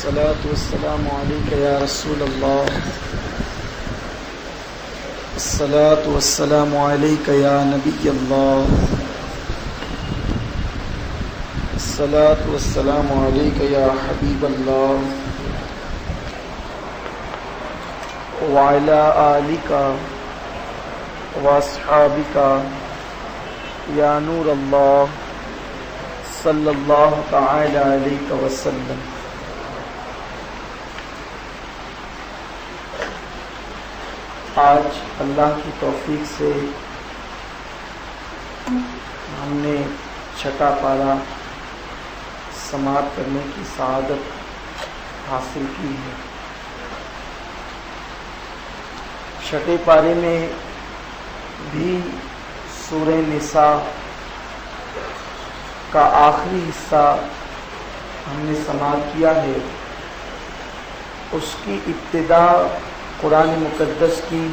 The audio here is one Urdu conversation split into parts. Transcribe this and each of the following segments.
الصلاة والسلام عليك يا رسول الله. الصلاة والسلام عليك يا نبي الله. الصلاة والسلام عليك يا حبيب الله وعلى آلك واصحابك يا نور الله صلی اللہ تعالی علیہ وسلم. آج اللہ کی توفیق سے ہم نے چھٹا پارہ سماعت کرنے کی سعادت حاصل کی ہے. چھٹے پارے میں بھی سورہ نساء کا آخری حصہ ہم نے سماعت کیا ہے. اس کی ابتدا قرآن مقدس کی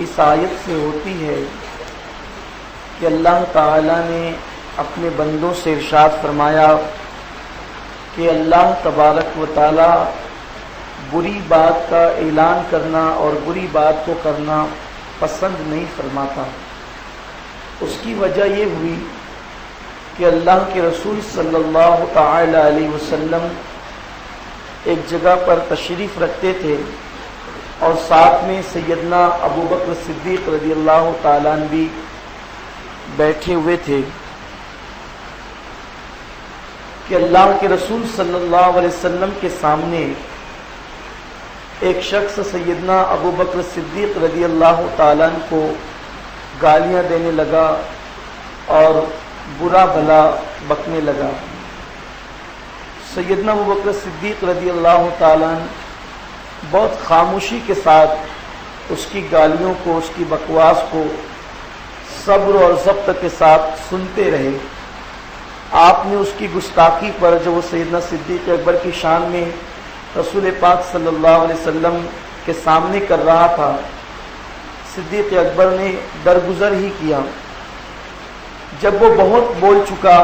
اس آیت سے ہوتی ہے کہ اللہ تعالی نے اپنے بندوں سے ارشاد فرمایا کہ اللہ تبارک و تعالی بری بات کا اعلان کرنا اور بری بات کو کرنا پسند نہیں فرماتا. اس کی وجہ یہ ہوئی کہ اللہ کے رسول صلی اللہ تعالی علیہ وسلم ایک جگہ پر تشریف رکھتے تھے اور ساتھ میں سیدنا ابو بکر صدیق رضی اللہ تعالیٰ عنہ بھی بیٹھے ہوئے تھے کہ اللہ کے رسول صلی اللہ علیہ وسلم کے سامنے ایک شخص سیدنا ابو بکر صدیق رضی اللہ تعالیٰ عنہ کو گالیاں دینے لگا اور برا بھلا بکنے لگا. سیدنا ابو بکر صدیق رضی اللہ تعالیٰ عنہ بہت خاموشی کے ساتھ اس کی گالیوں کو، اس کی بکواس کو صبر اور ضبط کے ساتھ سنتے رہے. آپ نے اس کی گستاخی پر جو وہ سیدنا صدیق اکبر کی شان میں رسول پاک صلی اللہ علیہ وسلم کے سامنے کر رہا تھا، صدیق اکبر نے درگزر ہی کیا. جب وہ بہت بول چکا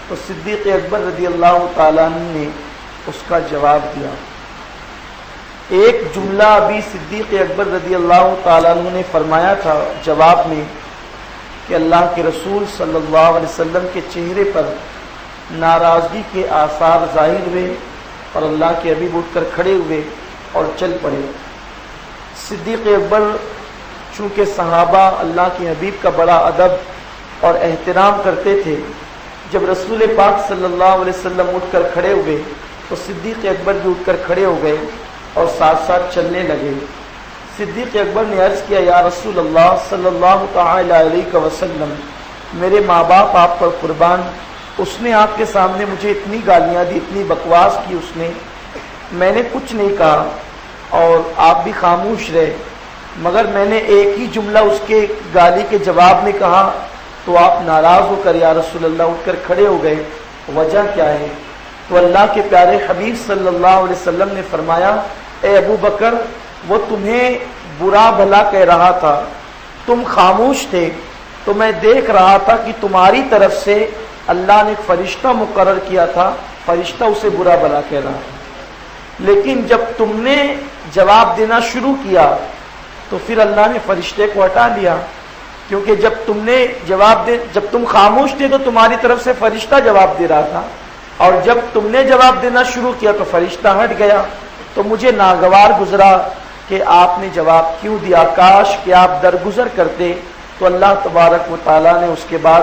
تو صدیق اکبر رضی اللہ تعالیٰ عنہ نے اس کا جواب دیا. ایک جملہ ابھی صدیق اکبر رضی اللہ تعالیٰ عنہ نے فرمایا تھا جواب میں کہ اللہ کے رسول صلی اللہ علیہ وسلم کے چہرے پر ناراضگی کے آثار ظاہر ہوئے اور اللہ کے حبیب اٹھ کر کھڑے ہوئے اور چل پڑے. صدیق اکبر چونکہ صحابہ اللہ کے حبیب کا بڑا ادب اور احترام کرتے تھے، جب رسول پاک صلی اللہ علیہ وسلم اٹھ کر کھڑے ہوئے تو صدیق اکبر بھی اٹھ کر کھڑے ہو گئے اور ساتھ ساتھ چلنے لگے. صدیق اکبر نے عرض کیا، یا رسول اللہ صلی اللہ تعالی علیہ وسلم، میرے ماں باپ آپ پر قربان، اس نے آپ کے سامنے مجھے اتنی گالیاں دی، اتنی بکواس کی اس نے، میں نے کچھ نہیں کہا اور آپ بھی خاموش رہے، مگر میں نے ایک ہی جملہ اس کے گالی کے جواب میں کہا تو آپ ناراض ہو کر یا رسول اللہ اٹھ کر کھڑے ہو گئے، وجہ کیا ہے؟ تو اللہ کے پیارے حبیب صلی اللہ علیہ وسلم نے فرمایا، اے ابو بکر، وہ تمہیں برا بھلا کہہ رہا تھا، تم خاموش تھے، تو میں دیکھ رہا تھا کہ تمہاری طرف سے اللہ نے ایک فرشتہ مقرر کیا تھا، فرشتہ اسے برا بھلا کہہ رہا تھا. لیکن جب تم نے جواب دینا شروع کیا تو پھر اللہ نے فرشتے کو ہٹا لیا، کیونکہ جب تم خاموش تھے تو تمہاری طرف سے فرشتہ جواب دے رہا تھا، اور جب تم نے جواب دینا شروع کیا تو فرشتہ ہٹ گیا. تو مجھے ناگوار گزرا کہ آپ نے جواب کیوں دیا، کاش کہ آپ درگزر کرتے. تو اللہ تبارک و تعالیٰ نے اس کے بعد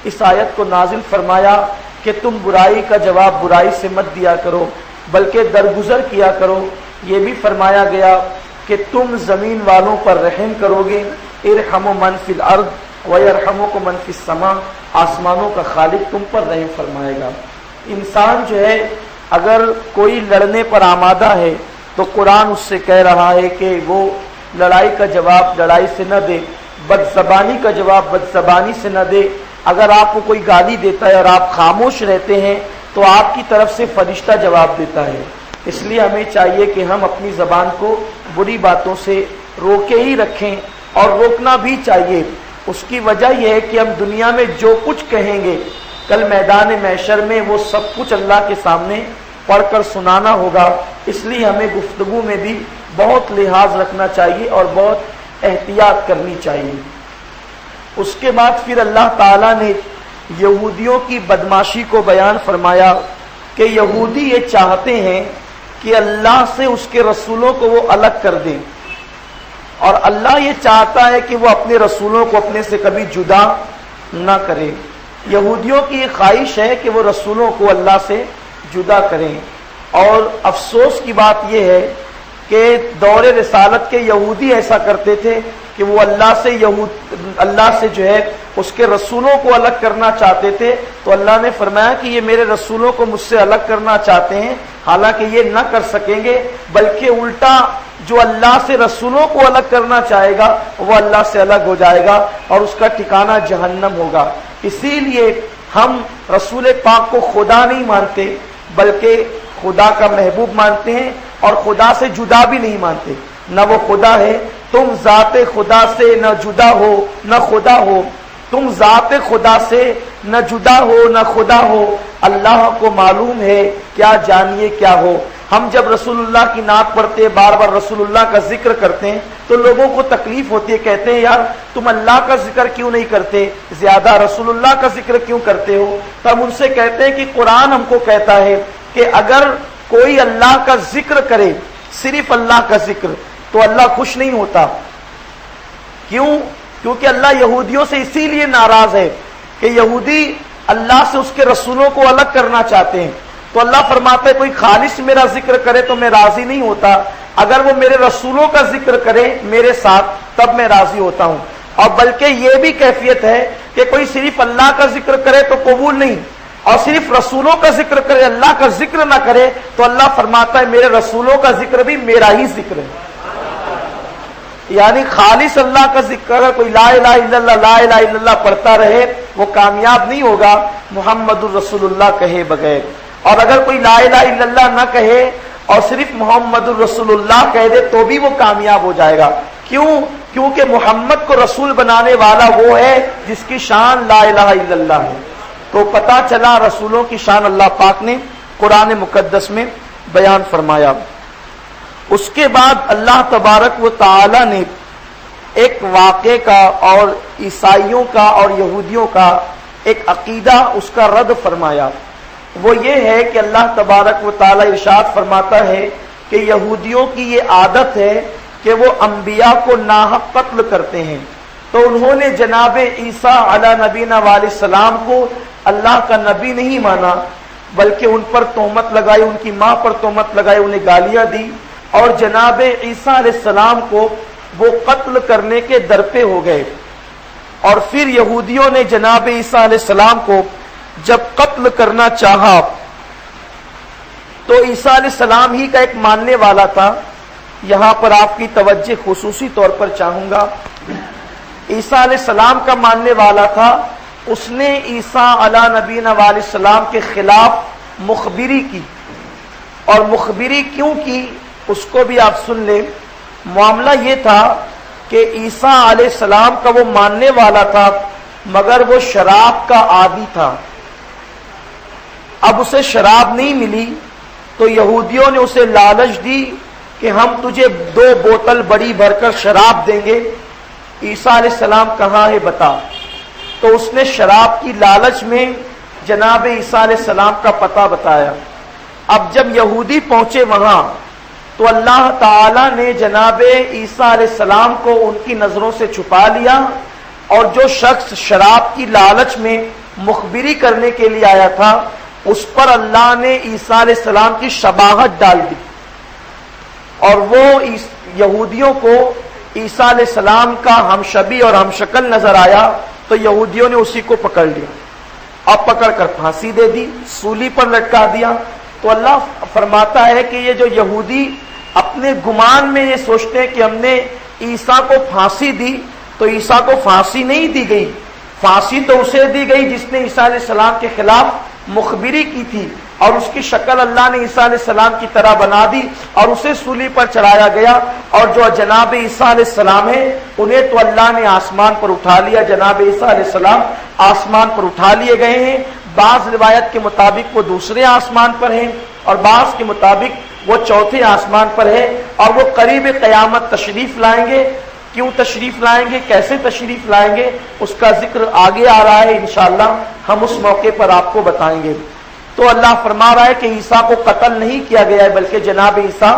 اس آیت کو نازل فرمایا کہ تم برائی کا جواب برائی سے مت دیا کرو بلکہ درگزر کیا کرو. یہ بھی فرمایا گیا کہ تم زمین والوں پر رحم کرو گے، ارحموا من فی الارض ویرحمکم من فی السماء، آسمانوں کا خالق تم پر رحم فرمائے گا. انسان جو ہے اگر کوئی لڑنے پر آمادہ ہے تو قرآن اس سے کہہ رہا ہے کہ وہ لڑائی کا جواب لڑائی سے نہ دے، بدزبانی کا جواب بدزبانی سے نہ دے. اگر آپ کو کوئی گالی دیتا ہے اور آپ خاموش رہتے ہیں تو آپ کی طرف سے فرشتہ جواب دیتا ہے. اس لیے ہمیں چاہیے کہ ہم اپنی زبان کو بری باتوں سے روکے ہی رکھیں، اور روکنا بھی چاہیے. اس کی وجہ یہ ہے کہ ہم دنیا میں جو کچھ کہیں گے کل میدان محشر میں وہ سب کچھ اللہ کے سامنے پڑھ کر سنانا ہوگا، اس لیے ہمیں گفتگو میں بھی بہت لحاظ رکھنا چاہیے اور بہت احتیاط کرنی چاہیے۔ اس کے بعد پھر اللہ تعالیٰ نے یہودیوں کی بدماشی کو بیان فرمایا کہ یہودی یہ چاہتے ہیں کہ اللہ سے اس کے رسولوں کو وہ الگ کر دیں، اور اللہ یہ چاہتا ہے کہ وہ اپنے رسولوں کو اپنے سے کبھی جدا نہ کرے۔ یہودیوں کی یہ خواہش ہے کہ وہ رسولوں کو اللہ سے جدا کریں، اور افسوس کی بات یہ ہے کہ دور رسالت کے یہودی ایسا کرتے تھے کہ وہ اللہ سے جو ہے اس کے رسولوں کو الگ کرنا چاہتے تھے، تو اللہ نے فرمایا کہ یہ میرے رسولوں کو مجھ سے الگ کرنا چاہتے ہیں، حالانکہ یہ نہ کر سکیں گے، بلکہ الٹا جو اللہ سے رسولوں کو الگ کرنا چاہے گا وہ اللہ سے الگ ہو جائے گا اور اس کا ٹھکانہ جہنم ہوگا۔ اسی لیے ہم رسول پاک کو خدا نہیں مانتے بلکہ خدا کا محبوب مانتے ہیں، اور خدا سے جدا بھی نہیں مانتے، نہ وہ خدا ہے، تم ذات خدا سے نہ جدا ہو نہ خدا ہو، تم ذات خدا سے نہ جدا ہو نہ خدا ہو، اللہ کو معلوم ہے کیا جانیے کیا ہو۔ ہم جب رسول اللہ کی نعت پڑھتے ہیں، بار بار رسول اللہ کا ذکر کرتے ہیں، تو لوگوں کو تکلیف ہوتی ہے، کہتے ہیں یار تم اللہ کا ذکر کیوں نہیں کرتے، زیادہ رسول اللہ کا ذکر کیوں کرتے ہو؟ تو ہم ان سے کہتے ہیں کہ قرآن ہم کو کہتا ہے کہ اگر کوئی اللہ کا ذکر کرے، صرف اللہ کا ذکر، تو اللہ خوش نہیں ہوتا۔ کیوں؟ کیونکہ اللہ یہودیوں سے اسی لیے ناراض ہے کہ یہودی اللہ سے اس کے رسولوں کو الگ کرنا چاہتے ہیں، تو اللہ فرماتا ہے کوئی خالص میرا ذکر کرے تو میں راضی نہیں ہوتا، اگر وہ میرے رسولوں کا ذکر کرے میرے ساتھ تب میں راضی ہوتا ہوں۔ اور بلکہ یہ بھی کیفیت ہے کہ کوئی صرف اللہ کا ذکر کرے تو قبول نہیں، اور صرف رسولوں کا ذکر کرے اللہ کا ذکر نہ کرے تو اللہ فرماتا ہے میرے رسولوں کا ذکر بھی میرا ہی ذکر ہے۔ یعنی خالص اللہ کا ذکر، اگر کوئی لا الہ الا اللہ لا الہ الا اللہ پڑھتا رہے وہ کامیاب نہیں ہوگا محمد الرسول اللہ کہے بغیر، اور اگر کوئی لا الہ الا اللہ نہ کہے اور صرف محمد الرسول اللہ کہہ دے تو بھی وہ کامیاب ہو جائے گا۔ کیوں؟ کیونکہ محمد کو رسول بنانے والا وہ ہے جس کی شان لا الہ الا اللہ ہے۔ تو پتہ چلا رسولوں کی شان اللہ پاک نے قرآن مقدس میں بیان فرمایا۔ اس کے بعد اللہ تبارک و تعالی نے ایک واقعے کا اور عیسائیوں کا اور یہودیوں کا ایک عقیدہ اس کا رد فرمایا۔ وہ یہ ہے کہ اللہ تبارک و تعالی ارشاد فرماتا ہے کہ یہودیوں کی یہ عادت ہے کہ وہ انبیاء کو ناحق قتل کرتے ہیں، تو انہوں نے جناب عیسیٰ علی نبینا علیہ السلام کو اللہ کا نبی نہیں مانا، بلکہ ان پر تہمت لگائی، ان کی ماں پر تہمت لگائی، انہیں گالیاں دی، اور جناب عیسیٰ علیہ السلام کو وہ قتل کرنے کے درپے ہو گئے۔ اور پھر یہودیوں نے جناب عیسیٰ علیہ السلام کو جب قتل کرنا چاہا تو عیسیٰ علیہ السلام ہی کا ایک ماننے والا تھا، یہاں پر آپ کی توجہ خصوصی طور پر چاہوں گا، عیسیٰ علیہ السلام کا ماننے والا تھا، اس نے عیسیٰ علیہ نبینا علیہ السلام کے خلاف مخبری کی، اور مخبری کیوں کی اس کو بھی آپ سن لیں۔ معاملہ یہ تھا کہ عیسیٰ علیہ السلام کا وہ ماننے والا تھا مگر وہ شراب کا عادی تھا، اب اسے شراب نہیں ملی تو یہودیوں نے اسے لالچ دی کہ ہم تجھے 2 بوتل بڑی بھر کر شراب دیں گے۔ عیسیٰ علیہ السلام کہاں ہے بتا، تو اس نے شراب کی لالچ میں جناب عیسیٰ علیہ السلام کا پتہ بتایا۔ اب جب یہودی پہنچے وہاں تو اللہ تعالی نے جناب عیسیٰ علیہ السلام کو ان کی نظروں سے چھپا لیا، اور جو شخص شراب کی لالچ میں مخبری کرنے کے لیے آیا تھا اس پر اللہ نے عیسیٰ علیہ السلام کی شباہت ڈال دی، اور وہ یہودیوں کو عیسیٰ علیہ السلام کا ہم شبیہ اور ہم شکل نظر آیا، تو یہودیوں نے اسی کو پکڑ لیا اور پکڑ کر پھانسی دے دی، سولی پر لٹکا دیا۔ تو اللہ فرماتا ہے کہ یہ جو یہودی اپنے گمان میں یہ سوچتے ہیں کہ ہم نے عیسیٰ کو پھانسی دی، تو عیسیٰ کو پھانسی نہیں دی گئی، پھانسی تو اسے دی گئی جس نے عیسیٰ علیہ السلام کے خلاف مخبری کی تھی، اور اس کی شکل اللہ نے عیسیٰ علیہ السلام کی طرح بنا دی اور اسے سولی پر چڑھایا گیا، اور جو جناب عیسیٰ علیہ السلام ہے انہیں تو اللہ نے آسمان پر اٹھا لیا، جناب عیسیٰ علیہ السلام آسمان پر اٹھا لیے گئے ہیں، بعض روایت کے مطابق وہ دوسرے آسمان پر ہیں، اور بعض کے مطابق وہ چوتھے آسمان پر ہے اور وہ قریب قیامت تشریف لائیں گے۔ کیوں تشریف لائیں گے، کیسے تشریف لائیں گے، اس کا ذکر آگے آ رہا ہے، انشاءاللہ ہم اس موقع پر آپ کو بتائیں گے۔ تو اللہ فرما رہا ہے کہ عیسیٰ کو قتل نہیں کیا گیا ہے، بلکہ جناب عیسیٰ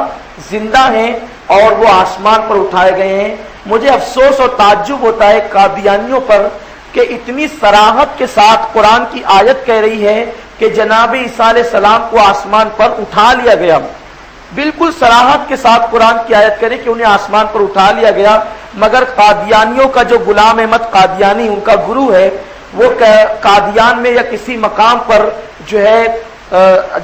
زندہ ہیں اور وہ آسمان پر اٹھائے گئے ہیں۔ مجھے افسوس اور تعجب ہوتا ہے قادیانیوں پر کہ اتنی صراحت کے ساتھ قرآن کی آیت کہہ رہی ہے کہ جناب عیسیٰ علیہ السلام کو آسمان پر اٹھا لیا گیا۔ بالکل صراحت کے ساتھ قرآن کی آیت کرے کہ انہیں آسمان پر اٹھا لیا گیا، مگر قادیانیوں کا جو غلام احمد قادیانی ان کا گرو ہے، وہ قادیان میں یا کسی مقام پر جو ہے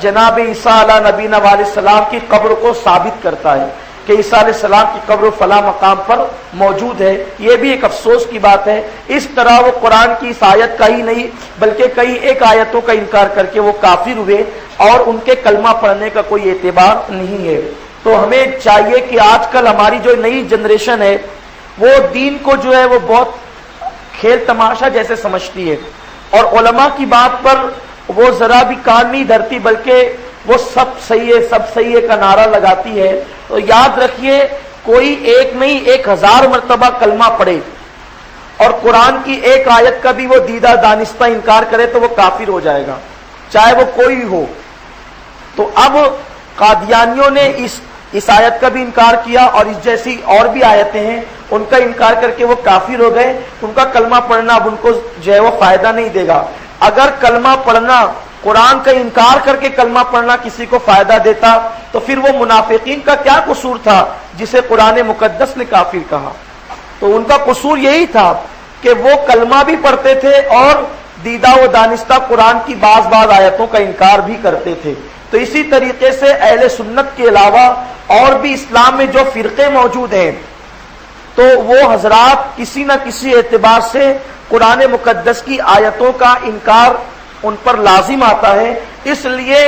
جناب عیسیٰ علیہ نبینا علیہ السلام کی قبر کو ثابت کرتا ہے کہ عیسیٰ علیہ السلام کی قبر فلاں مقام پر موجود ہے۔ یہ بھی ایک افسوس کی بات ہے۔ اس طرح وہ قرآن کی اس آیت کا ہی نہیں بلکہ کئی ایک آیتوں کا انکار کر کے وہ کافر ہوئے اور ان کے کلمہ پڑھنے کا کوئی اعتبار نہیں ہے۔ تو ہمیں چاہیے کہ آج کل ہماری جو نئی جنریشن ہے وہ دین کو جو ہے وہ بہت کھیل تماشا جیسے سمجھتی ہے اور علماء کی بات پر وہ ذرا بھی کان نہیں دھرتی، بلکہ وہ سب صحیح ہے سب صحیح ہے کا نعرہ لگاتی ہے۔ تو یاد رکھیے کوئی ایک نہیں 1000 مرتبہ کلمہ پڑھے اور قرآن کی ایک آیت کا بھی وہ دیدہ دانستہ انکار کرے تو وہ کافر ہو جائے گا، چاہے وہ کوئی ہو۔ تو اب قادیانیوں نے اس آیت کا بھی انکار کیا اور اس جیسی اور بھی آیتیں ہیں ان کا انکار کر کے وہ کافر ہو گئے۔ ان کا کلمہ پڑھنا اب ان کو جو ہے وہ فائدہ نہیں دے گا۔ اگر کلمہ پڑھنا قرآن کا انکار کر کے کلمہ پڑھنا کسی کو فائدہ دیتا تو پھر وہ منافقین کا کیا قصور تھا جسے قرآن مقدس نے کافر کہا؟ تو ان کا قصور یہی تھا کہ وہ کلمہ بھی پڑھتے تھے اور دیدہ و دانستہ قرآن کی بعض آیتوں کا انکار بھی کرتے تھے۔ تو اسی طریقے سے اہل سنت کے علاوہ اور بھی اسلام میں جو فرقے موجود ہیں تو وہ حضرات کسی نہ کسی اعتبار سے قرآن مقدس کی آیتوں کا انکار ان پر لازم آتا ہے۔ اس لیے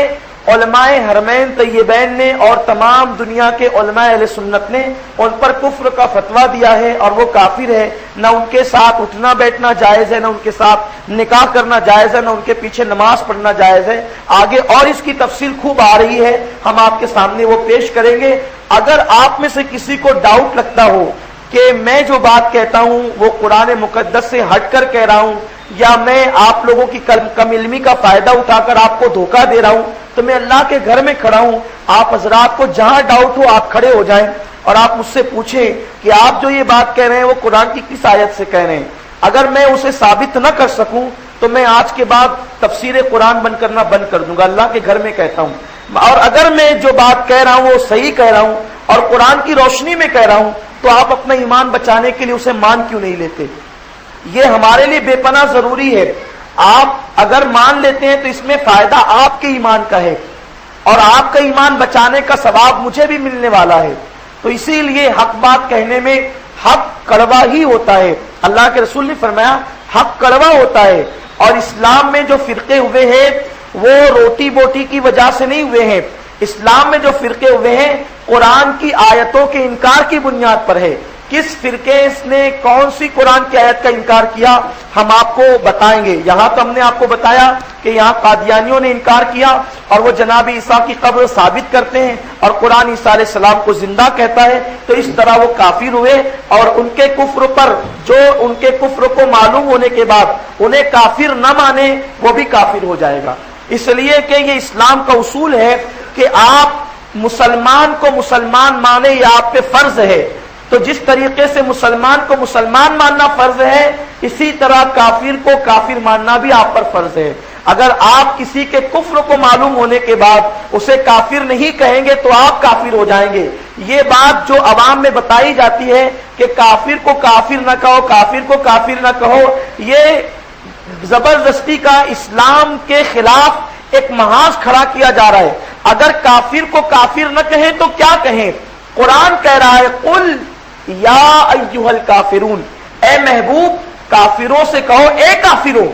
علماء حرمین طیبین نے اور تمام دنیا کے علماء اہل سنت نے ان پر کفر کا فتویٰ دیا ہے اور وہ کافر ہے۔ نہ ان کے ساتھ اٹھنا بیٹھنا جائز ہے، نہ ان کے ساتھ نکاح کرنا جائز ہے، نہ ان کے پیچھے نماز پڑھنا جائز ہے۔ آگے اور اس کی تفصیل خوب آ رہی ہے، ہم آپ کے سامنے وہ پیش کریں گے۔ اگر آپ میں سے کسی کو ڈاؤٹ لگتا ہو کہ میں جو بات کہتا ہوں وہ قرآن مقدس سے ہٹ کر کہہ رہا ہوں یا میں آپ لوگوں کی کم علمی کا فائدہ اٹھا کر آپ کو دھوکہ دے رہا ہوں، تو میں اللہ کے گھر میں کھڑا ہوں، آپ حضرات کو جہاں ڈاؤٹ ہو آپ کھڑے ہو جائیں اور آپ مجھ سے پوچھیں کہ آپ جو یہ بات کہہ رہے ہیں وہ قرآن کی کس آیت سے کہہ رہے ہیں۔ اگر میں اسے ثابت نہ کر سکوں تو میں آج کے بعد تفسیر قرآن بند کرنا بند کر دوں گا، اللہ کے گھر میں کہتا ہوں۔ اور اگر میں جو بات کہہ رہا ہوں وہ صحیح کہہ رہا ہوں اور قرآن کی روشنی میں کہہ رہا ہوں تو آپ اپنا ایمان بچانے کے لیے اسے مان کیوں نہیں لیتے؟ یہ ہمارے لیے بے پناہ ضروری ہے۔ آپ اگر مان لیتے ہیں تو اس میں فائدہ آپ کے ایمان کا ہے اور آپ کا ایمان بچانے کا ثواب مجھے بھی ملنے والا ہے۔ تو اسی لیے حق بات کہنے میں حق کڑوا ہی ہوتا ہے۔ اللہ کے رسول نے فرمایا حق کڑوا ہوتا ہے، اور اسلام میں جو فرقے ہوئے ہیں وہ روٹی بوٹی کی وجہ سے نہیں ہوئے ہیں۔ اسلام میں جو فرقے ہوئے ہیں قرآن کی آیتوں کے انکار کی بنیاد پر ہے۔ کس فرقے نے کون سی قرآن کی آیت کا انکار کیا ہم آپ کو بتائیں گے۔ یہاں تو ہم نے آپ کو بتایا کہ یہاں قادیانیوں نے انکار کیا اور وہ جناب عیسیٰ کی قبر ثابت کرتے ہیں اور قرآن عیسیٰ علیہ السلام کو زندہ کہتا ہے، تو اس طرح وہ کافر ہوئے اور ان کے کفر پر جو ان کے کفر کو معلوم ہونے کے بعد انہیں کافر نہ مانے وہ بھی کافر ہو جائے گا۔ اس لیے کہ یہ اسلام کا اصول ہے کہ آپ مسلمان کو مسلمان مانے یہ آپ پہ فرض ہے۔ تو جس طریقے سے مسلمان کو مسلمان ماننا فرض ہے اسی طرح کافر کو کافر ماننا بھی آپ پر فرض ہے۔ اگر آپ کسی کے کفر کو معلوم ہونے کے بعد اسے کافر نہیں کہیں گے تو آپ کافر ہو جائیں گے۔ یہ بات جو عوام میں بتائی جاتی ہے کہ کافر کو کافر نہ کہو، کافر کو کافر نہ کہو، یہ زبردستی کا اسلام کے خلاف ایک محاذ کھڑا کیا جا رہا ہے۔ اگر کافر کو کافر نہ کہیں تو کیا کہیں؟ قرآن کہہ رہا ہے قل یا ایھا الکافرون، اے محبوب کافروں سے کہو اے کافروں۔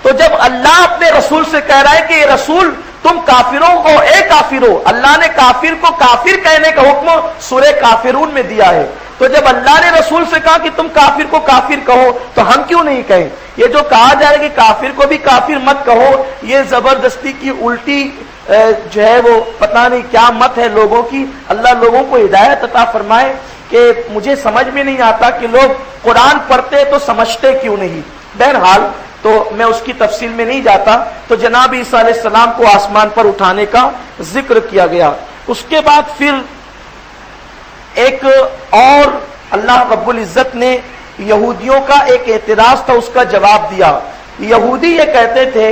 تو جب اللہ اپنے رسول سے کہہ رہا ہے کہ یہ رسول تم کافروں کو اے کافروں، اللہ نے کافر کو کافر کہنے کا حکم سورہ کافرون میں دیا ہے۔ تو جب اللہ نے رسول سے کہا کہ تم کافر کو کافر کہو تو ہم کیوں نہیں کہیں؟ یہ جو کہا جائے کہ کافر کو بھی کافر مت کہو، یہ زبردستی کی الٹی جو ہے وہ پتہ نہیں کیا مت ہے لوگوں کی، اللہ لوگوں کو ہدایت عطا فرمائے کہ مجھے سمجھ میں نہیں آتا کہ لوگ قرآن پڑھتے تو سمجھتے کیوں نہیں۔ بہرحال تو میں اس کی تفصیل میں نہیں جاتا۔ تو جناب عیسیٰ علیہ السلام کو آسمان پر اٹھانے کا ذکر کیا گیا۔ اس کے بعد پھر ایک اور اللہ رب العزت نے یہودیوں کا ایک اعتراض تھا، اس کا جواب دیا۔ یہودی یہ کہتے تھے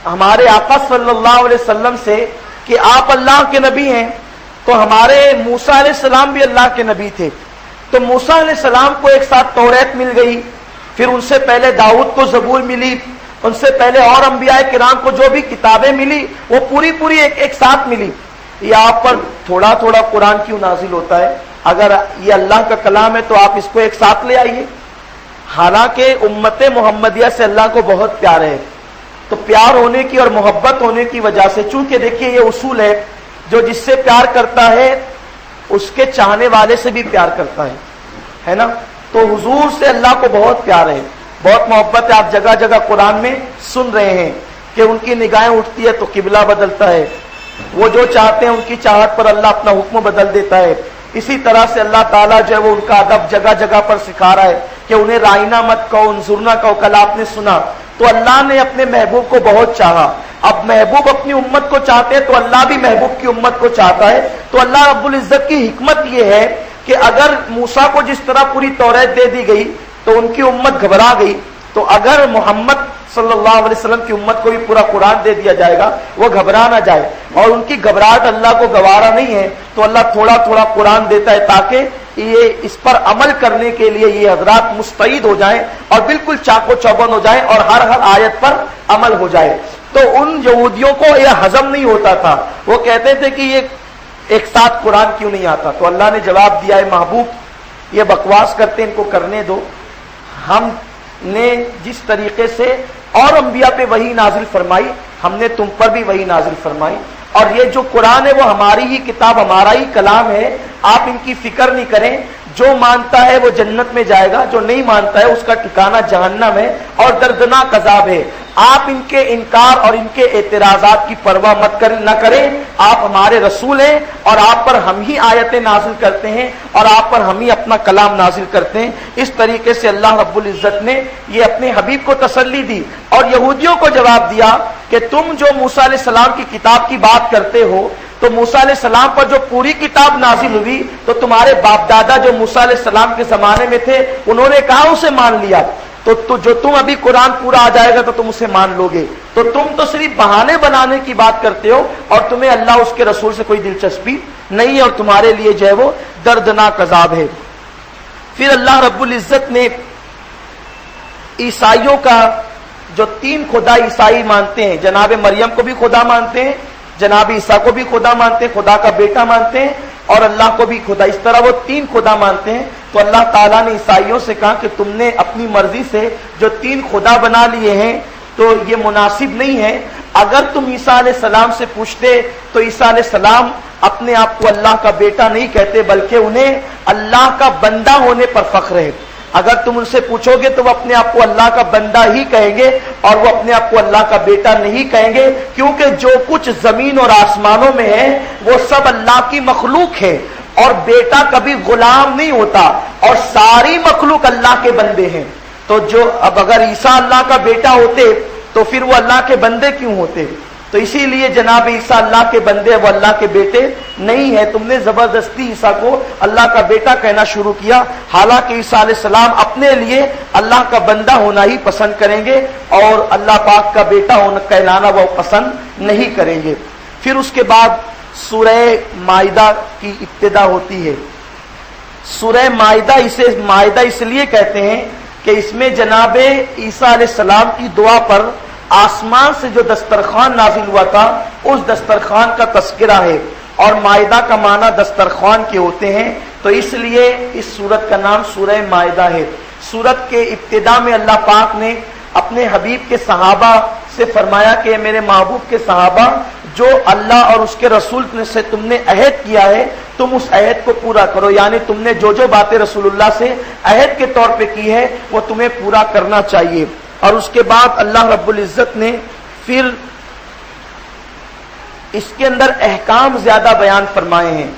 ہمارے آقا صلی اللہ علیہ وسلم سے کہ آپ اللہ کے نبی ہیں، تو ہمارے موسیٰ علیہ السلام بھی اللہ کے نبی تھے، تو موسیٰ علیہ السلام کو ایک ساتھ توریت مل گئی، پھر ان سے پہلے داؤد کو زبور ملی، ان سے پہلے اور انبیاء کرام کو جو بھی کتابیں ملی وہ پوری ایک ساتھ ملی۔ یہ آپ پر تھوڑا تھوڑا قرآن کیوں نازل ہوتا ہے؟ اگر یہ اللہ کا کلام ہے تو آپ اس کو ایک ساتھ لے آئیے۔ حالانکہ امت محمدیہ سے اللہ کو بہت پیار ہے، تو پیار ہونے کی اور محبت ہونے کی وجہ سے، چونکہ دیکھیے یہ اصول ہے، جو جس سے پیار کرتا ہے اس کے چاہنے والے سے بھی پیار کرتا ہے نا؟ تو حضور سے اللہ کو بہت پیار ہے، بہت محبت ہے۔ آپ جگہ جگہ قرآن میں سن رہے ہیں کہ ان کی نگاہیں اٹھتی ہے تو قبلہ بدلتا ہے، وہ جو چاہتے ہیں ان کی چاہت پر اللہ اپنا حکم بدل دیتا ہے۔ اسی طرح سے اللہ تعالیٰ جو ہے وہ ان کا ادب جگہ جگہ پر سکھا رہا ہے کہ انہیں رائنا مت کہو، انظرنا کہو۔ کل آپ نے سنا تو اللہ نے اپنے محبوب کو بہت چاہا، اب محبوب اپنی امت کو چاہتے ہیں تو اللہ بھی محبوب کی امت کو چاہتا ہے۔ تو اللہ رب العزت کی حکمت یہ ہے کہ اگر موسیٰ کو جس طرح پوری توریت دے دی گئی تو ان کی امت گھبرا گئی، تو اگر محمد صلی اللہ علیہ وسلم کی امت کو بھی پورا قرآن دے دیا جائے گا، وہ گھبرا نہ جائے، اور ان کی گھبراہٹ اللہ کو گوارا نہیں ہے، تو اللہ تھوڑا تھوڑا قرآن دیتا ہے تاکہ یہ اس پر عمل کرنے کے لیے یہ حضرات مستعد ہو جائیں اور بالکل چاق و چوبند ہو جائیں اور ہر آیت پر عمل ہو جائے۔ تو ان یہودیوں کو یہ ہضم نہیں ہوتا تھا، وہ کہتے تھے کہ یہ ایک ساتھ قرآن کیوں نہیں آتا؟ تو اللہ نے جواب دیا ہے محبوب یہ بکواس کرتے ان کو کرنے دو، ہم نے جس طریقے سے اور انبیاء پہ وحی نازل فرمائی ہم نے تم پر بھی وحی نازل فرمائی، اور یہ جو قرآن ہے وہ ہماری ہی کتاب، ہمارا ہی کلام ہے، آپ ان کی فکر نہیں کریں۔ جو مانتا ہے وہ جنت میں جائے گا، جو نہیں مانتا ہے اس کا ٹھکانہ جہنم ہے اور دردناک عذاب ہے۔ آپ ان کے انکار اور ان کے اعتراضات کی پرواہ نہ کریں، آپ ہمارے رسول ہیں اور آپ پر ہم ہی آیتیں نازل کرتے ہیں اور آپ پر ہم ہی اپنا کلام نازل کرتے ہیں۔ اس طریقے سے اللہ رب العزت نے یہ اپنے حبیب کو تسلی دی اور یہودیوں کو جواب دیا کہ تم جو موسیٰ علیہ السلام کی کتاب کی بات کرتے ہو، تو موسیٰ علیہ السلام پر جو پوری کتاب نازل ہوئی تو تمہارے باپ دادا جو موسیٰ علیہ السلام کے زمانے میں تھے انہوں نے کہا اسے مان لیا، تو جو تم ابھی قرآن پورا آ جائے گا تو تم اسے مان لو گے، تو تم تو صرف بہانے بنانے کی بات کرتے ہو اور تمہیں اللہ اس کے رسول سے کوئی دلچسپی نہیں ہے اور تمہارے لیے جو ہے وہ دردناک عذاب ہے۔ پھر اللہ رب العزت نے عیسائیوں کا جو تین خدا عیسائی مانتے ہیں، جناب مریم کو بھی خدا مانتے ہیں، جناب عیسیٰ کو بھی خدا مانتے ہیں، خدا کا بیٹا مانتے ہیں، اور اللہ کو بھی خدا، اس طرح وہ تین خدا مانتے ہیں۔ تو اللہ تعالیٰ نے عیسائیوں سے کہا کہ تم نے اپنی مرضی سے جو تین خدا بنا لیے ہیں تو یہ مناسب نہیں ہے۔ اگر تم عیسیٰ علیہ السلام سے پوچھتے تو عیسیٰ علیہ السلام اپنے آپ کو اللہ کا بیٹا نہیں کہتے بلکہ انہیں اللہ کا بندہ ہونے پر فخر ہے۔ اگر تم ان سے پوچھو گے تو وہ اپنے آپ کو اللہ کا بندہ ہی کہیں گے اور وہ اپنے آپ کو اللہ کا بیٹا نہیں کہیں گے، کیونکہ جو کچھ زمین اور آسمانوں میں ہے وہ سب اللہ کی مخلوق ہے اور بیٹا کبھی غلام نہیں ہوتا اور ساری مخلوق اللہ کے بندے ہیں۔ تو جو اب اگر عیسیٰ اللہ کا بیٹا ہوتے تو پھر وہ اللہ کے بندے کیوں ہوتے؟ تو اسی لیے جناب عیسیٰ اللہ کے بندے، وہ اللہ کے بیٹے نہیں ہے۔ تم نے زبردستی عیسیٰ کو اللہ کا بیٹا کہنا شروع کیا، حالانکہ عیسیٰ علیہ السلام اپنے لیے اللہ کا بندہ ہونا ہی پسند کریں گے اور اللہ پاک کا بیٹا ہونا کہلانا وہ پسند نہیں کریں گے۔ پھر اس کے بعد سورہ مائدہ کی ابتدا ہوتی ہے۔ سورہ مائدہ، اسے مائدہ اس لیے کہتے ہیں کہ اس میں جناب عیسیٰ علیہ السلام کی دعا پر آسمان سے جو دسترخوان نازل ہوا تھا اس دسترخوان کا تذکرہ ہے، اور مائدہ کا معنی دسترخوان کے ہوتے ہیں، تو اس لیے اس سورت کا نام سورہ مائدہ ہے۔ سورت کے ابتدا میں اللہ پاک نے اپنے حبیب کے صحابہ سے فرمایا کہ میرے محبوب کے صحابہ، جو اللہ اور اس کے رسول سے تم نے عہد کیا ہے تم اس عہد کو پورا کرو، یعنی تم نے جو جو باتیں رسول اللہ سے عہد کے طور پہ کی ہے وہ تمہیں پورا کرنا چاہیے۔ اور اس کے بعد اللہ رب العزت نے پھر اس کے اندر احکام زیادہ بیان فرمائے ہیں.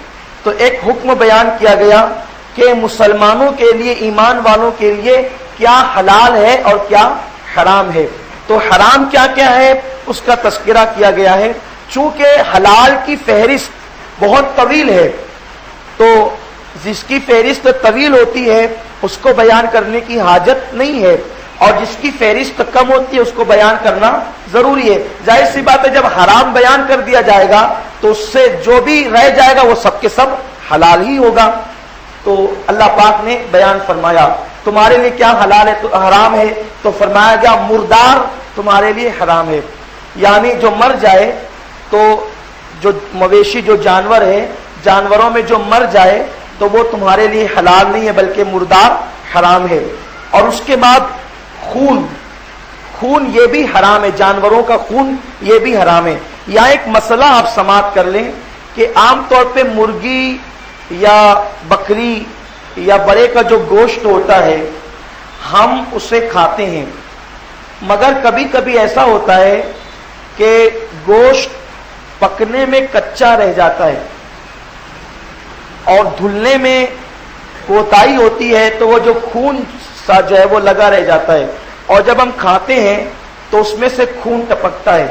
تو ایک حکم بیان کیا گیا کہ مسلمانوں کے لیے، ایمان والوں کے لیے کیا حلال ہے اور کیا حرام ہے. تو حرام کیا کیا ہے اس کا تذکرہ کیا گیا ہے. چونکہ حلال کی فہرست بہت طویل ہے، تو جس کی فہرست طویل ہوتی ہے اس کو بیان کرنے کی حاجت نہیں ہے، اور جس کی فہرست کم ہوتی ہے اس کو بیان کرنا ضروری ہے. ظاہر سی بات ہے جب حرام بیان کر دیا جائے گا تو اس سے جو بھی رہ جائے گا وہ سب کے سب حلال ہی ہوگا. تو اللہ پاک نے بیان فرمایا تمہارے لیے کیا حلال ہے تو حرام ہے، تو فرمایا گیا مردار تمہارے لیے حرام ہے. یعنی جو مر جائے، تو جو مویشی جو جانور ہے، جانوروں میں جو مر جائے تو وہ تمہارے لیے حلال نہیں ہے بلکہ مردار حرام ہے. اور اس کے بعد خون یہ بھی حرام ہے، جانوروں کا خون یہ بھی حرام ہے. یہاں ایک مسئلہ آپ سماعت کر لیں کہ عام طور پہ مرغی یا بکری یا بڑے کا جو گوشت ہوتا ہے ہم اسے کھاتے ہیں، مگر کبھی کبھی ایسا ہوتا ہے کہ گوشت پکنے میں کچا رہ جاتا ہے اور دھلنے میں کوتاہی ہوتی ہے، تو وہ جو خون سا جو ہے وہ لگا رہ جاتا ہے، اور جب ہم کھاتے ہیں تو اس میں سے خون ٹپکتا ہے.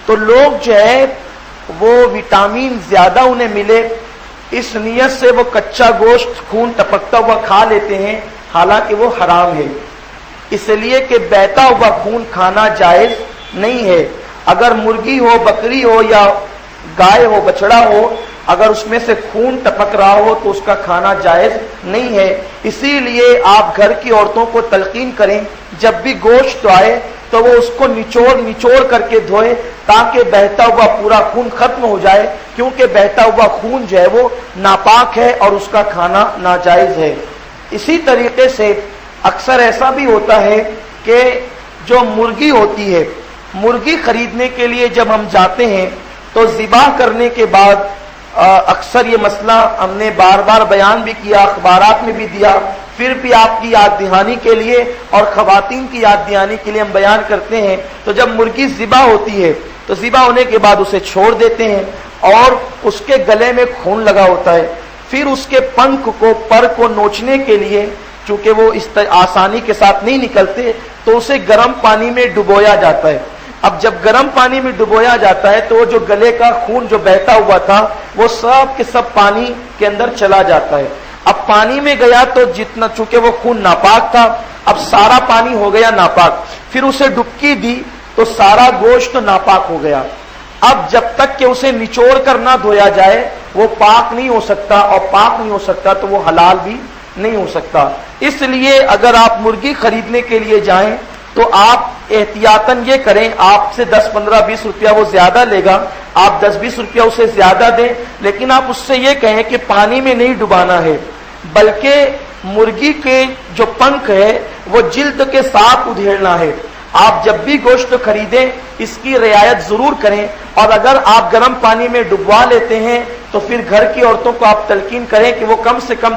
تو لوگ جو ہے وہ وٹامن زیادہ انہیں ملے اس نیت سے وہ کچا گوشت خون ٹپکتا ہوا کھا لیتے ہیں، حالانکہ وہ حرام ہے. اس لیے کہ بہتا ہوا خون کھانا جائز نہیں ہے. اگر مرغی ہو، بکری ہو یا گائے ہو، بچڑا ہو، اگر اس میں سے خون ٹپک رہا ہو تو اس کا کھانا جائز نہیں ہے. اسی لیے آپ گھر کی عورتوں کو تلقین کریں جب بھی گوشت آئے تو وہ اس کو نچوڑ کر کے دھوئے تاکہ بہتا ہوا پورا خون ختم ہو جائے، کیونکہ بہتا ہوا خون جو ہے وہ ناپاک ہے اور اس کا کھانا ناجائز ہے. اسی طریقے سے اکثر ایسا بھی ہوتا ہے کہ جو مرغی ہوتی ہے، مرغی خریدنے کے لیے جب ہم جاتے ہیں تو ذبح کرنے کے بعد اکثر یہ مسئلہ ہم نے بار بار بیان بھی کیا، اخبارات میں بھی دیا، پھر بھی آپ کی یاد دہانی کے لیے اور خواتین کی یاد دہانی کے لیے ہم بیان کرتے ہیں. تو جب مرغی ذبح ہوتی ہے تو ذبح ہونے کے بعد اسے چھوڑ دیتے ہیں اور اس کے گلے میں خون لگا ہوتا ہے. پھر اس کے پنکھ کو، پر کو نوچنے کے لیے، چونکہ وہ اس آسانی کے ساتھ نہیں نکلتے، تو اسے گرم پانی میں ڈبویا جاتا ہے. اب جب گرم پانی میں ڈبویا جاتا ہے تو وہ جو گلے کا خون جو بہتا ہوا تھا وہ سب کے سب پانی کے اندر چلا جاتا ہے. اب پانی میں گیا تو جتنا، چونکہ وہ خون ناپاک تھا، اب سارا پانی ہو گیا ناپاک. پھر اسے ڈبکی دی تو سارا گوشت ناپاک ہو گیا. اب جب تک کہ اسے نچوڑ کر نہ دھویا جائے وہ پاک نہیں ہو سکتا، اور پاک نہیں ہو سکتا تو وہ حلال بھی نہیں ہو سکتا. اس لیے اگر آپ مرغی خریدنے کے لیے جائیں تو آپ احتیاطاً یہ کریں، آپ سے 10 15 20 روپیہ وہ زیادہ لے گا، آپ 10 20 روپیہ اسے زیادہ دیں، لیکن آپ اس سے یہ کہیں کہ پانی میں نہیں ڈبانا ہے، بلکہ مرغی کے جو پنکھ ہے وہ جلد کے ساتھ ادھیڑنا ہے. آپ جب بھی گوشت خریدیں اس کی رعایت ضرور کریں، اور اگر آپ گرم پانی میں ڈبوا لیتے ہیں تو پھر گھر کی عورتوں کو آپ تلقین کریں کہ وہ کم سے کم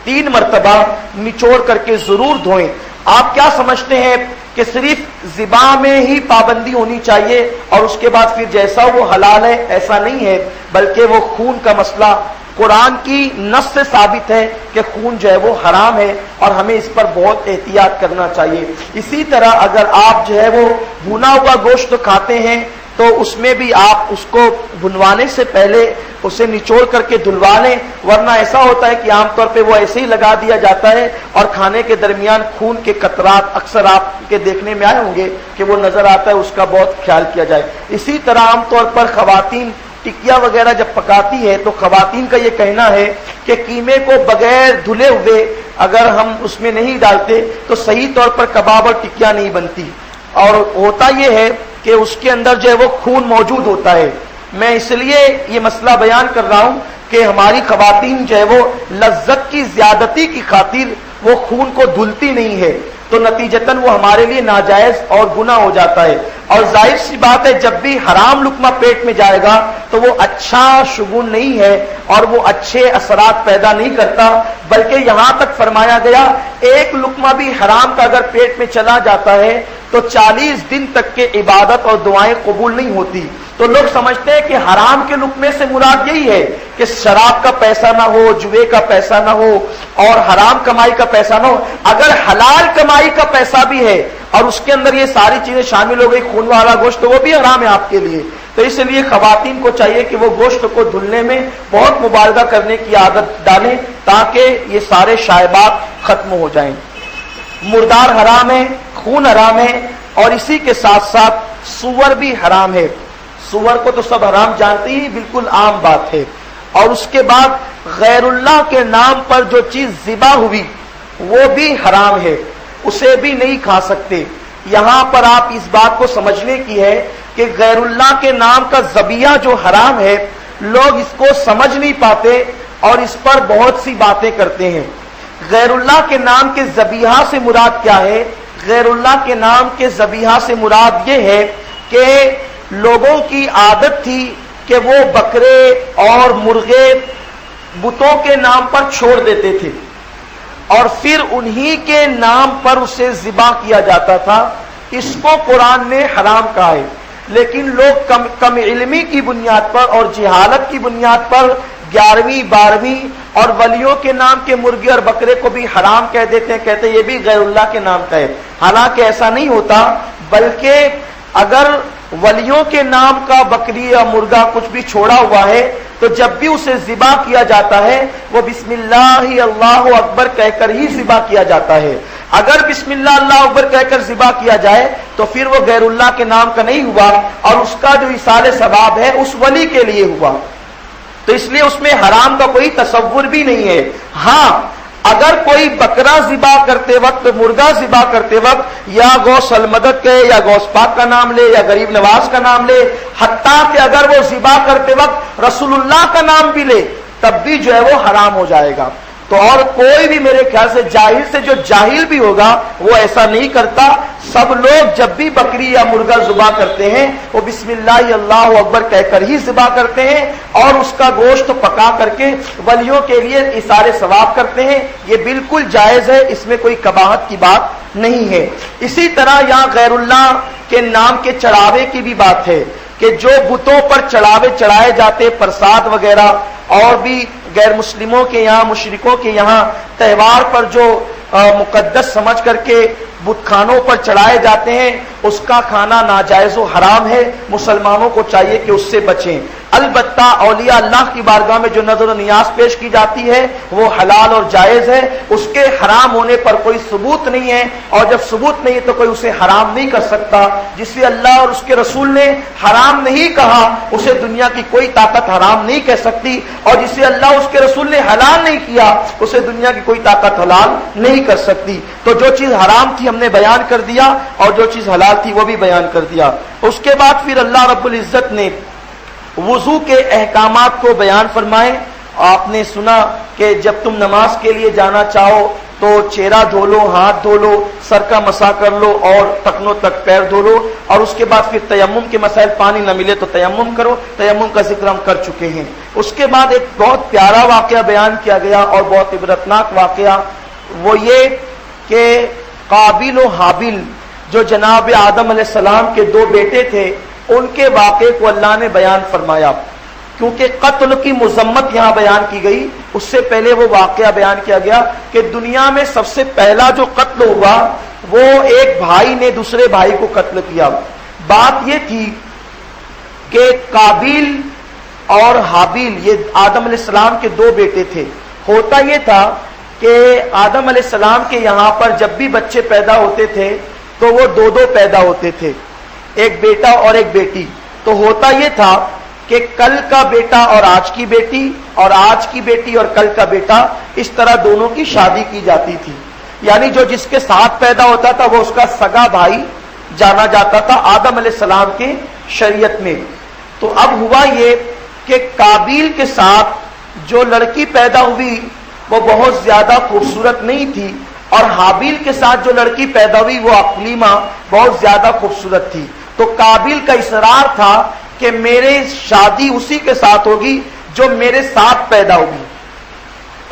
3 مرتبہ نچوڑ کر کے ضرور دھوئیں. آپ کیا سمجھتے ہیں کہ صرف ذبح میں ہی پابندی ہونی چاہیے اور اس کے بعد پھر جیسا وہ حلال ہے؟ ایسا نہیں ہے، بلکہ وہ خون کا مسئلہ قرآن کی نص سے ثابت ہے کہ خون جو ہے وہ حرام ہے اور ہمیں اس پر بہت احتیاط کرنا چاہیے. اسی طرح اگر آپ جو ہے وہ بھنا ہوا گوشت کھاتے ہیں تو اس میں بھی آپ اس کو بھنوانے سے پہلے اسے نچوڑ کر کے دھلوا لیں، ورنہ ایسا ہوتا ہے کہ عام طور پہ وہ ایسے ہی لگا دیا جاتا ہے اور کھانے کے درمیان خون کے قطرات اکثر آپ کے دیکھنے میں آئے ہوں گے کہ وہ نظر آتا ہے. اس کا بہت خیال کیا جائے. اسی طرح عام طور پر خواتین ٹکیا وغیرہ جب پکاتی ہے تو خواتین کا یہ کہنا ہے کہ قیمے کو بغیر دھلے ہوئے اگر ہم اس میں نہیں ڈالتے تو صحیح طور پر کباب اور ٹکیا نہیں بنتی، اور ہوتا یہ ہے کہ اس کے اندر جو ہے وہ خون موجود ہوتا ہے. میں اس لیے یہ مسئلہ بیان کر رہا ہوں کہ ہماری خواتین جو ہے وہ لذت کی زیادتی کی خاطر وہ خون کو دھلتی نہیں ہے، تو نتیجتاً وہ ہمارے لیے ناجائز اور گناہ ہو جاتا ہے. اور ظاہر سی بات ہے جب بھی حرام لقمہ پیٹ میں جائے گا تو وہ اچھا شگون نہیں ہے اور وہ اچھے اثرات پیدا نہیں کرتا، بلکہ یہاں تک فرمایا گیا ایک لقمہ بھی حرام کا اگر پیٹ میں چلا جاتا ہے تو 40 دن تک کے عبادت اور دعائیں قبول نہیں ہوتی. تو لوگ سمجھتے ہیں کہ حرام کے لقمے سے مراد یہی ہے کہ شراب کا پیسہ نہ ہو، جوئے کا پیسہ نہ ہو اور حرام کمائی کا پیسہ نہ ہو۔ اگر حلال کمائی کا پیسہ بھی ہے اور اس کے اندر یہ ساری چیزیں شامل ہو گئی، خون والا گوشت، تو وہ بھی حرام ہے آپ کے لیے۔ تو اس لیے خواتین کو چاہیے کہ وہ گوشت کو دھلنے میں بہت مبالغہ کرنے کی عادت ڈالیں تاکہ یہ سارے شائبات ختم ہو جائیں۔ مردار حرام ہے، خون حرام ہے، اور اسی کے ساتھ ساتھ سور بھی حرام ہے۔ سور کو تو سب حرام جانتے ہی، بالکل عام بات ہے۔ اور اس کے بعد غیر اللہ کے نام پر جو چیز ذبح ہوئی وہ بھی حرام ہے، اسے بھی نہیں کھا سکتے۔ یہاں پر آپ اس بات کو سمجھنے کی ہے کہ غیر اللہ کے نام کا ذبیحہ جو حرام ہے، لوگ اس کو سمجھ نہیں پاتے اور اس پر بہت سی باتیں کرتے ہیں۔ غیر اللہ کے نام کے ذبیحہ سے مراد کیا ہے؟ غیر اللہ کے نام کے ذبیحہ سے مراد یہ ہے کہ لوگوں کی عادت تھی کہ وہ بکرے اور مرغے بتوں کے نام پر چھوڑ دیتے تھے اور پھر انہی کے نام پر اسے ذبح کیا جاتا تھا۔ اس کو قرآن نے حرام کہا ہے، لیکن لوگ کم علمی کی بنیاد پر اور جہالت کی بنیاد پر 11ویں 12ویں اور ولیوں کے نام کے مرغے اور بکرے کو بھی حرام کہہ دیتے ہیں، کہتے ہیں یہ بھی غیر اللہ کے نام کا ہے۔ حالانکہ ایسا نہیں ہوتا، بلکہ اگر ولیوں کے نام کا بکری یا مرغا کچھ بھی چھوڑا ہوا ہے تو جب بھی اسے ذبح کیا جاتا ہے وہ بسم اللہ اللہ اکبر کہہ کر ہی ذبح کیا جاتا ہے۔ اگر بسم اللہ اللہ اکبر کہہ کر ذبح کیا جائے تو پھر وہ غیر اللہ کے نام کا نہیں ہوا اور اس کا جو ایصال ثواب ہے اس ولی کے لیے ہوا، تو اس لیے اس میں حرام کا کوئی تصور بھی نہیں ہے۔ ہاں اگر کوئی بکرا ذبح کرتے وقت، مرغا ذبح کرتے وقت یا غوث المدد کے یا غوث پاک کا نام لے یا غریب نواز کا نام لے، حتیٰ کہ اگر وہ ذبح کرتے وقت رسول اللہ کا نام بھی لے تب بھی جو ہے وہ حرام ہو جائے گا۔ تو اور کوئی بھی میرے خیال سے جاہل سے جو جاہل بھی ہوگا وہ ایسا نہیں کرتا۔ سب لوگ جب بھی بکری یا مرغا ذبح کرتے ہیں وہ بسم اللہ اللہ اکبر کہہ کر ہی ذبح کرتے ہیں اور اس کا گوشت پکا کر کے ولیوں کے لیے ایصال ثواب کرتے ہیں۔ یہ بالکل جائز ہے، اس میں کوئی قباحت کی بات نہیں ہے۔ اسی طرح یہاں غیر اللہ کے نام کے چڑھاوے کی بھی بات ہے کہ جو بتوں پر چڑھاوے چڑھائے جاتے، پرساد وغیرہ، اور بھی غیر مسلموں کے یہاں، مشرکوں کے یہاں تہوار پر جو مقدس سمجھ کر کے بت خانوں پر چڑھائے جاتے ہیں، اس کا کھانا ناجائز و حرام ہے۔ مسلمانوں کو چاہیے کہ اس سے بچیں۔ البتہ اولیاء اللہ کی بارگاہ میں جو نظر و نیاز پیش کی جاتی ہے وہ حلال اور جائز ہے، اس کے حرام ہونے پر کوئی ثبوت نہیں ہے، اور جب ثبوت نہیں ہے تو کوئی اسے حرام نہیں کر سکتا۔ جسے اللہ اور اس کے رسول نے حرام نہیں کہا اسے دنیا کی کوئی طاقت حرام نہیں کہہ سکتی، اور جسے اللہ اور اس کے رسول نے حلال نہیں کیا اسے دنیا کی کوئی طاقت حلال نہیں کر سکتی۔ تو جو چیز حرام تھی ہم نے بیان کر دیا اور جو چیز حلال تھی وہ بھی بیان کر دیا۔ اس کے بعد پھر اللہ رب العزت نے وضو کے احکامات کو بیان فرمائے۔ آپ نے سنا کہ جب تم نماز کے لیے جانا چاہو تو چہرہ دھو لو، ہاتھ دھو لو، سر کا مسح کر لو اور ٹخنوں تک پیر دھو لو، اور اس کے بعد پھر تیمم کے مسائل، پانی نہ ملے تو تیمم کرو۔ تیمم کا ذکر ہم کر چکے ہیں۔ اس کے بعد ایک بہت پیارا واقعہ بیان کیا گیا اور بہت عبرتناک واقعہ، وہ یہ کہ قابیل و حابیل جو جناب آدم علیہ السلام کے دو بیٹے تھے، ان کے واقعے کو اللہ نے بیان فرمایا۔ کیونکہ قتل کی مذمت یہاں بیان کی گئی، اس سے پہلے وہ واقعہ بیان کیا گیا کہ دنیا میں سب سے پہلا جو قتل ہوا وہ ایک بھائی نے دوسرے بھائی کو قتل کیا۔ بات یہ تھی کہ قابیل اور حابیل یہ آدم علیہ السلام کے دو بیٹے تھے۔ ہوتا یہ تھا کہ آدم علیہ السلام کے یہاں پر جب بھی بچے پیدا ہوتے تھے تو وہ دو دو پیدا ہوتے تھے، ایک بیٹا اور ایک بیٹی۔ تو ہوتا یہ تھا کہ کل کا بیٹا اور آج کی بیٹی، اور آج کی بیٹی اور کل کا بیٹا، اس طرح دونوں کی شادی کی جاتی تھی۔ یعنی جو جس کے ساتھ پیدا ہوتا تھا وہ اس کا سگا بھائی جانا جاتا تھا آدم علیہ السلام کے شریعت میں۔ تو اب ہوا یہ کہ قابیل کے ساتھ جو لڑکی پیدا ہوئی وہ بہت زیادہ خوبصورت نہیں تھی، اور حابیل کے ساتھ جو لڑکی پیدا ہوئی وہ اقلیمہ بہت زیادہ خوبصورت تھی۔ تو قابیل کا اصرار تھا کہ میرے شادی اسی کے ساتھ ہوگی جو میرے ساتھ پیدا ہوگی۔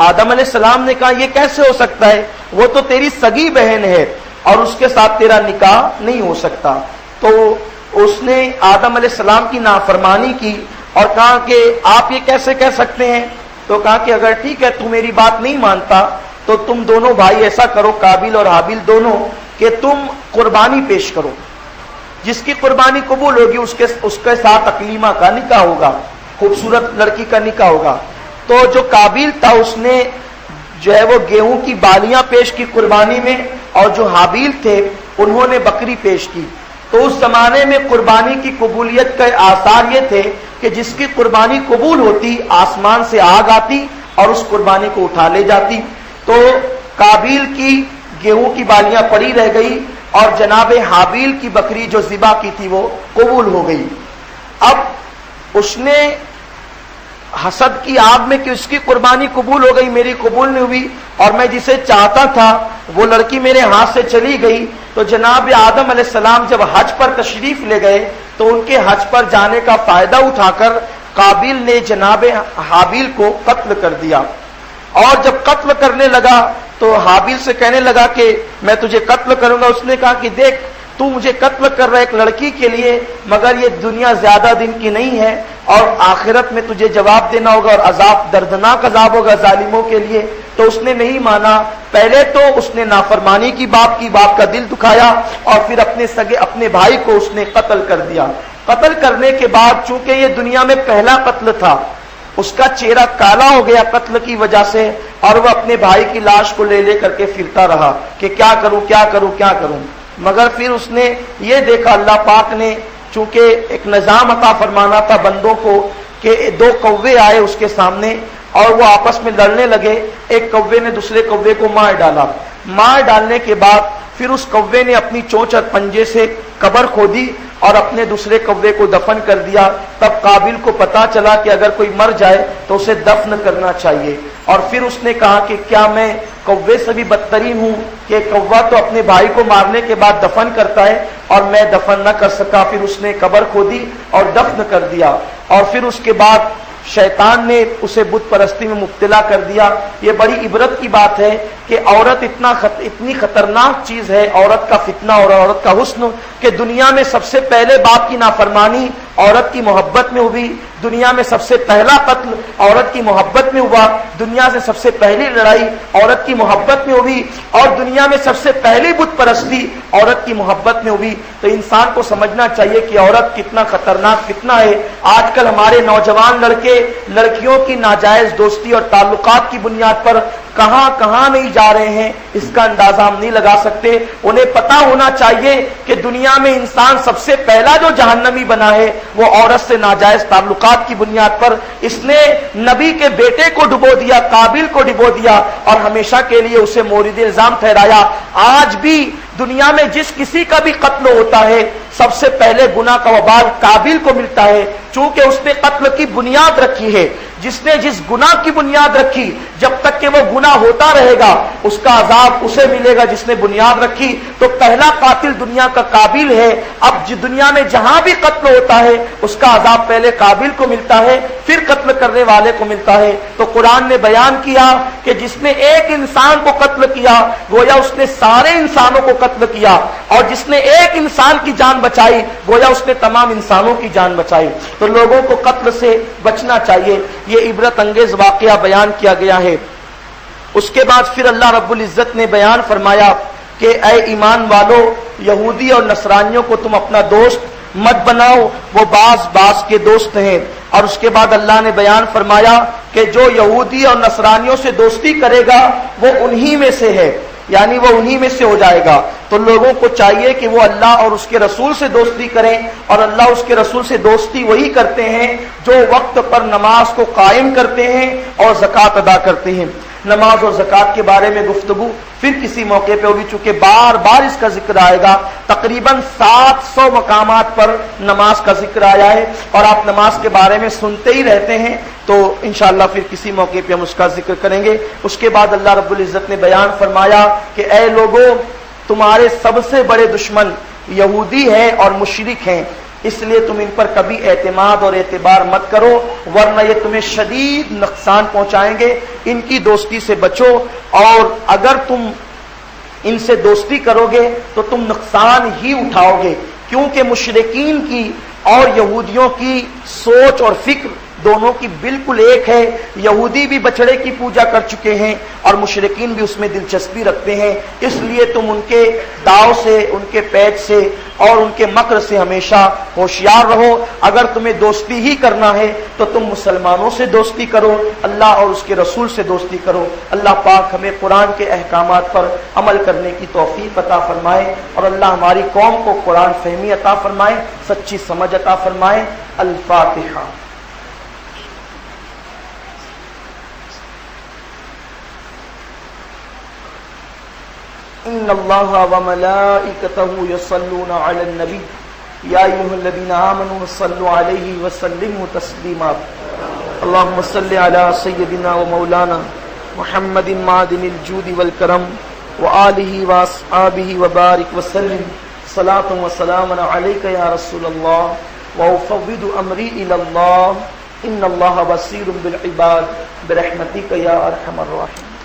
آدم علیہ السلام نے کہا یہ کیسے ہو سکتا ہے، وہ تو تیری سگی بہن ہے اور اس کے ساتھ تیرا نکاح نہیں ہو سکتا۔ تو اس نے آدم علیہ السلام کی نافرمانی کی اور کہا کہ آپ یہ کیسے کہہ سکتے ہیں؟ تو کہا کہ اگر ٹھیک ہے تو میری بات نہیں مانتا تو تم دونوں بھائی ایسا کرو، قابیل اور حابیل دونوں، کہ تم قربانی پیش کرو، جس کی قربانی قبول ہوگی اس کے ساتھ اقلیمہ کا نکاح ہوگا، خوبصورت لڑکی کا نکاح ہوگا۔ تو جو قابیل تھا اس نے جو ہے وہ گیہوں کی بالیاں پیش کی قربانی میں، اور جو حابیل تھے انہوں نے بکری پیش کی۔ تو اس زمانے میں قربانی کی قبولیت کے آثار یہ تھے کہ جس کی قربانی قبول ہوتی آسمان سے آگ آتی اور اس قربانی کو اٹھا لے جاتی۔ تو قابیل کی گیہوں کی بالیاں پڑی رہ گئی اور جناب حابیل کی بکری جو ذبح کی تھی وہ قبول ہو گئی۔ اب اس نے حسد کی آگ میں کہ اس کی قربانی قبول ہو گئی، میری قبول نہیں ہوئی، اور میں جسے چاہتا تھا وہ لڑکی میرے ہاتھ سے چلی گئی۔ تو جناب آدم علیہ السلام جب حج پر تشریف لے گئے تو ان کے حج پر جانے کا فائدہ اٹھا کر قابیل نے جناب حابیل کو قتل کر دیا، اور جب قتل کرنے لگا تو حابیل سے کہنے لگا کہ میں تجھے قتل کروں گا۔ اس نے کہا کہ دیکھ تو مجھے قتل کر رہا ہے ایک لڑکی کے لیے، مگر یہ دنیا زیادہ دن کی نہیں ہے اور آخرت میں تجھے جواب دینا ہوگا اور عذاب دردناک عذاب ہوگا ظالموں کے لیے۔ تو اس نے نہیں مانا، پہلے تو اس نے نافرمانی کی، باپ کا دل دکھایا، اور پھر اپنے بھائی کو اس نے قتل کر دیا۔ قتل کرنے کے بعد چونکہ یہ دنیا میں پہلا قتل تھا، اس کا چہرہ کالا ہو گیا قتل کی وجہ سے، اور وہ اپنے بھائی کی لاش کو لے کر کے پھرتا رہا کہ کیا کروں۔ مگر پھر اس نے یہ دیکھا، اللہ پاک نے چونکہ ایک نظام عطا فرمانا تھا بندوں کو، کہ دو کوے آئے اس کے سامنے اور وہ آپس میں لڑنے لگے۔ ایک کوے نے دوسرے کوے کو مار ڈالنے کے بعد پھر اس کوے نے اپنی چونچ اور پنجے سے قبر کھودی اور اپنے دوسرے کوے کو دفن کر دیا۔ تب قابیل کو پتا چلا کہ اگر کوئی مر جائے تو اسے دفن کرنا چاہیے، اور پھر اس نے کہا کہ کیا میں کوے سے بھی بدترین ہوں کہ کوا تو اپنے بھائی کو مارنے کے بعد دفن کرتا ہے اور میں دفن نہ کر سکا۔ پھر اس نے قبر کھودی اور دفن کر دیا، اور پھر اس کے بعد شیطان نے اسے بت پرستی میں مبتلا کر دیا۔ یہ بڑی عبرت کی بات ہے کہ عورت اتنی خطرناک چیز ہے، عورت کا فتنہ اور عورت کا حسن، کہ دنیا میں سب سے پہلے باپ کی نافرمانی عورت کی محبت میں ہوئی، دنیا میں سب سے پہلا قتل عورت کی محبت میں ہوا، دنیا سے سب سے پہلی لڑائی عورت کی محبت میں ہوئی، اور دنیا میں سب سے پہلی بت پرستی عورت کی محبت میں ہوئی۔ تو انسان کو سمجھنا چاہیے کہ عورت کتنا خطرناک فتنہ ہے۔ آج کل ہمارے نوجوان لڑکے لڑکیوں کی ناجائز دوستی اور تعلقات کی بنیاد پر کہاں نہیں جا رہے ہیں، اس کا اندازہ ہم نہیں لگا سکتے۔ انہیں پتا ہونا چاہیے کہ دنیا میں انسان سب سے پہلا جو جہنمی بنا ہے وہ عورت سے ناجائز تعلقات کی بنیاد پر۔ اس نے نبی کے بیٹے کو ڈبو دیا، قابیل کو ڈبو دیا، اور ہمیشہ کے لیے اسے مورد الزام ٹھہرایا۔ آج بھی دنیا میں جس کسی کا بھی قتل ہوتا ہے سب سے پہلے گناہ کا وبال قابیل کو ملتا ہے، چونکہ اس نے قتل کی بنیاد رکھی ہے۔ جس نے جس گناہ کی بنیاد رکھی، جب تک کہ وہ گناہ ہوتا رہے گا اس کا عذاب اسے ملے گا جس نے بنیاد رکھی۔ تو پہلا قاتل دنیا کا قابیل ہے۔ اب دنیا میں جہاں بھی قتل ہوتا ہے اس کا عذاب پہلے قابیل کو ملتا ہے، پھر قتل کرنے والے کو ملتا ہے۔ تو قرآن نے بیان کیا کہ جس نے ایک انسان کو قتل کیا گویا اس نے سارے انسانوں کو قتل کیا، اور جس نے ایک انسان کی جان بچائی گویا اس نے تمام انسانوں کی جان بچائی۔ تو لوگوں کو قتل سے بچنا چاہیے۔ یہ عبرت انگیز واقعہ بیان کیا گیا ہے۔ اس کے بعد پھر اللہ رب العزت نے بیان فرمایا کہ اے ایمان والو، یہودی اور نصرانیوں کو تم اپنا دوست مت بناؤ، وہ بعض کے دوست ہیں۔ اور اس کے بعد اللہ نے بیان فرمایا کہ جو یہودی اور نصرانیوں سے دوستی کرے گا وہ انہی میں سے ہے، یعنی وہ انہی میں سے ہو جائے گا۔ تو لوگوں کو چاہیے کہ وہ اللہ اور اس کے رسول سے دوستی کریں، اور اللہ اس کے رسول سے دوستی وہی کرتے ہیں جو وقت پر نماز کو قائم کرتے ہیں اور زکوٰۃ ادا کرتے ہیں۔ نماز اور زکوٰۃ کے بارے میں گفتگو پھر کسی موقع پہ ہوگی، چونکہ بار بار اس کا ذکر آئے گا۔ تقریباً 700 مقامات پر نماز کا ذکر آیا ہے، اور آپ نماز کے بارے میں سنتے ہی رہتے ہیں، تو انشاءاللہ پھر کسی موقع پہ ہم اس کا ذکر کریں گے۔ اس کے بعد اللہ رب العزت نے بیان فرمایا کہ اے لوگو، تمہارے سب سے بڑے دشمن یہودی ہیں اور مشرک ہیں، اس لیے تم ان پر کبھی اعتماد اور اعتبار مت کرو، ورنہ یہ تمہیں شدید نقصان پہنچائیں گے۔ ان کی دوستی سے بچو، اور اگر تم ان سے دوستی کرو گے تو تم نقصان ہی اٹھاؤ گے۔ کیونکہ مشرکین کی اور یہودیوں کی سوچ اور فکر دونوں کی بالکل ایک ہے. یہودی بھی بچڑے کی پوجا کر چکے ہیں اور مشرکین بھی اس میں دلچسپی رکھتے ہیں. اس لیے تم ان کے داؤ سے، ان کے پیچ سے اور ان کے مکر سے ہمیشہ ہوشیار رہو. اگر تمہیں دوستی ہی کرنا ہے تو تم مسلمانوں سے دوستی کرو، اللہ اور اس کے رسول سے دوستی کرو. اللہ پاک ہمیں قرآن کے احکامات پر عمل کرنے کی توفیق عطا فرمائے اور اللہ ہماری قوم کو قرآن فہمی عطا فرمائے، سچی سمجھ عطا فرمائے. الفاتحہ. ان اللہ وملائکتہ یصلون علی النبی یا ایھا الذین آمنوا صلوا علیہ وسلموا تسلیما. اللهم صل علی سیدنا ومولانا محمد معدن الجود والکرم وآلہ واصحابہ وبارک وسلم. صلاۃ وسلاما علیک یا رسول اللہ وافوض امری الی اللہ ان اللہ بصیر بالعباد برحمتک یا ارحم الراحمین.